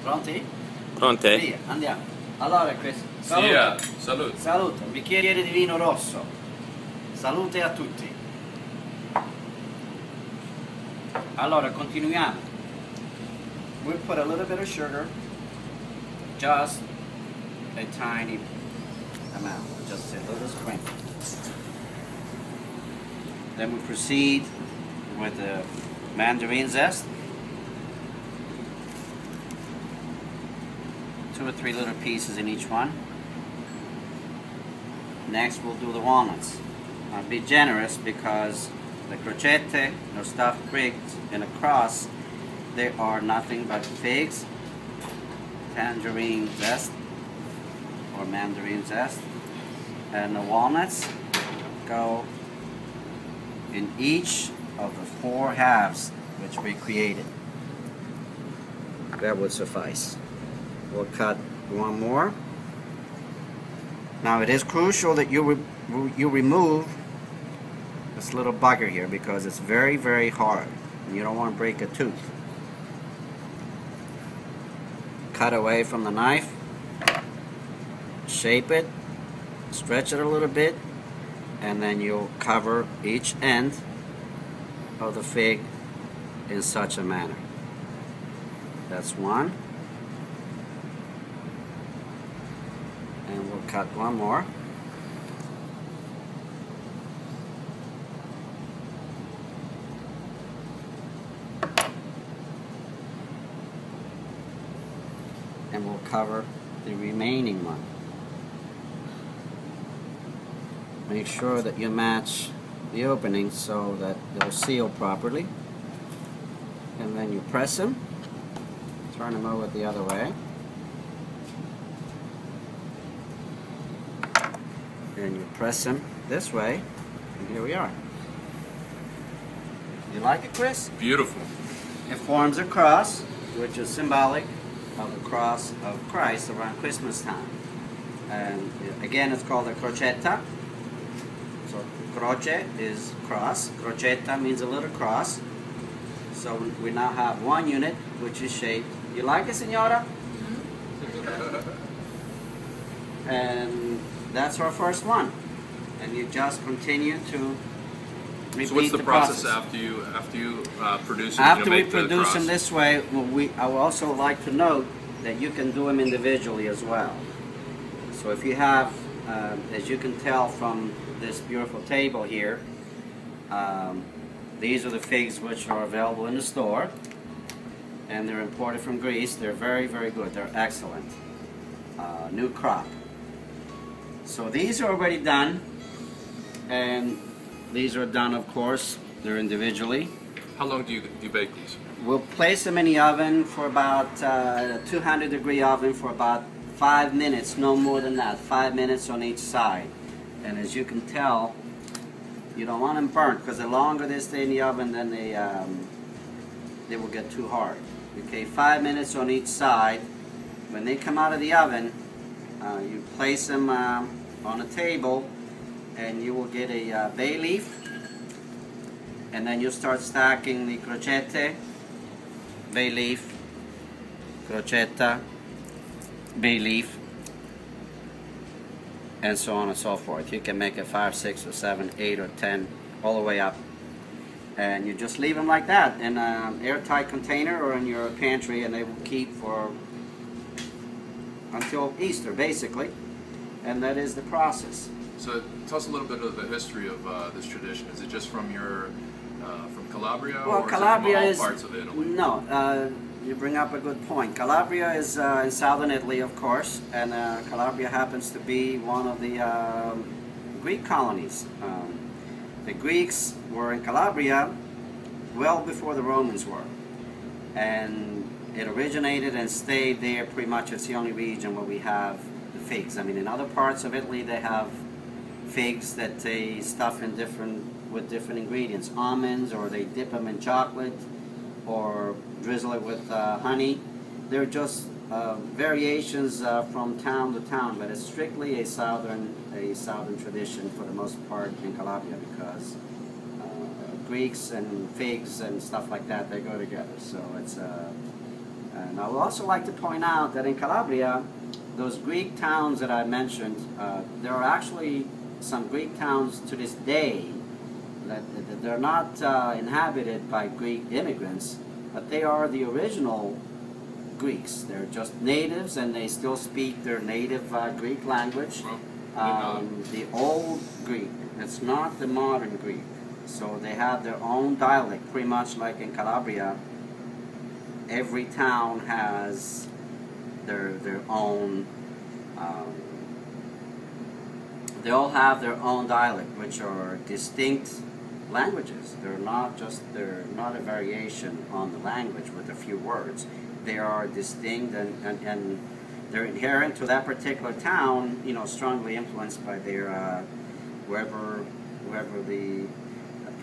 Pronti? Pronte? Via, andiamo. Allora, questo. Sia, salute. Salute, un bicchiere di vino rosso. Salute a tutti. Allora, continuiamo. We'll put a little bit of sugar. Just a tiny amount. Just a little sprinkle. Then we proceed with the mandarin zest. 2 or 3 little pieces in each one. Next we'll do the walnuts. Now be generous because the crocette or stuffed grapes in a cross, they are nothing but figs, tangerine zest or mandarin zest, and the walnuts go in each of the 4 halves which we created. That would suffice. We'll cut one more. Now it is crucial that you remove this little bugger here because it's very, very hard. And you don't want to break a tooth. Cut away from the knife. Shape it. Stretch it a little bit. And then you'll cover each end of the fig in such a manner. That's one. And we'll cut one more. And we'll cover the remaining one. Make sure that you match the opening so that they'll seal properly. And then you press them. Turn them over the other way. And you press them this way, and here we are. You like it, Chris? Beautiful. It forms a cross, which is symbolic of the cross of Christ around Christmas time. And again, it's called a crocetta. So croce is cross. Crocetta means a little cross. So we now have one unit, which is shaped. You like it, Senora? And that's our first one, and you just continue to repeat. So what's the process after you produce them? After we produce them this way, I would also like to note that you can do them individually as well. So if you have, as you can tell from this beautiful table here, these are the figs which are available in the store, and they're imported from Greece. They're very, very good. They're excellent. New crop. So these are already done, and these are done, of course, they're individually. How long do you bake these? We'll place them in the oven for about a 200-degree oven for about 5 minutes, no more than that, 5 minutes on each side. And as you can tell, you don't want them burnt because the longer they stay in the oven, then they will get too hard. Okay, 5 minutes on each side. When they come out of the oven, you place them on a table, and you will get a bay leaf, and then you start stacking the crocette, bay leaf, crocetta, bay leaf, and so on and so forth. You can make it 5, 6, or 7, 8, or 10, all the way up. And you just leave them like that in an airtight container or in your pantry, and they will keep for until Easter, basically, and that is the process. So tell us a little bit of the history of this tradition. Is it just from from Calabria, well, or Calabria is it from all parts of Italy? No, you bring up a good point. Calabria is in southern Italy, of course, and Calabria happens to be one of the Greek colonies. The Greeks were in Calabria well before the Romans were, and it originated and stayed there pretty much. It's the only region where we have the figs. I mean, in other parts of Italy they have figs that they stuff in with different ingredients, almonds, or they dip them in chocolate, or drizzle it with honey. They're just variations from town to town, but it's strictly a southern tradition for the most part in Calabria, because Greeks and figs and stuff like that, they go together. So it's And I would also like to point out that in Calabria, those Greek towns that I mentioned, there are actually some Greek towns to this day that they're not inhabited by Greek immigrants, but they are the original Greeks. They're just natives, and they still speak their native Greek language, the old Greek. It's not the modern Greek. So they have their own dialect, pretty much like in Calabria. Every town has their own. They all have their own dialect, which are distinct languages. They're not a variation on the language with a few words. They are distinct, and they're inherent to that particular town. You know, strongly influenced by their whoever the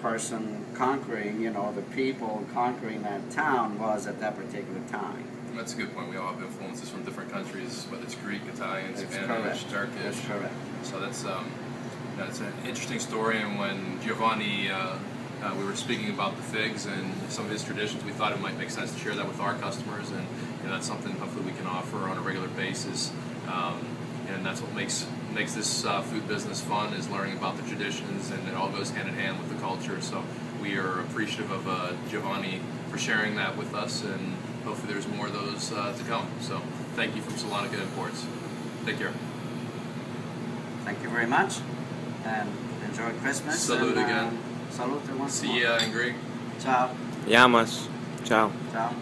person conquering, you know, the people conquering that town was at that particular time. That's a good point. We all have influences from different countries, whether it's Greek, Italian, Spanish, Turkish. That's correct. So that's an interesting story. And when Giovanni, we were speaking about the figs and some of his traditions, we thought it might make sense to share that with our customers, and that's something hopefully we can offer on a regular basis. And that's what makes this food business fun, is learning about the traditions, and it all goes hand in hand with the culture. So we are appreciative of Giovanni for sharing that with us, and hopefully there's more of those to come. So thank you from Salonika Imports. Take care. Thank you very much, and enjoy Christmas. Salute again. Salute once more. See ya in Greek. Ciao. Yamas. Ciao. Ciao.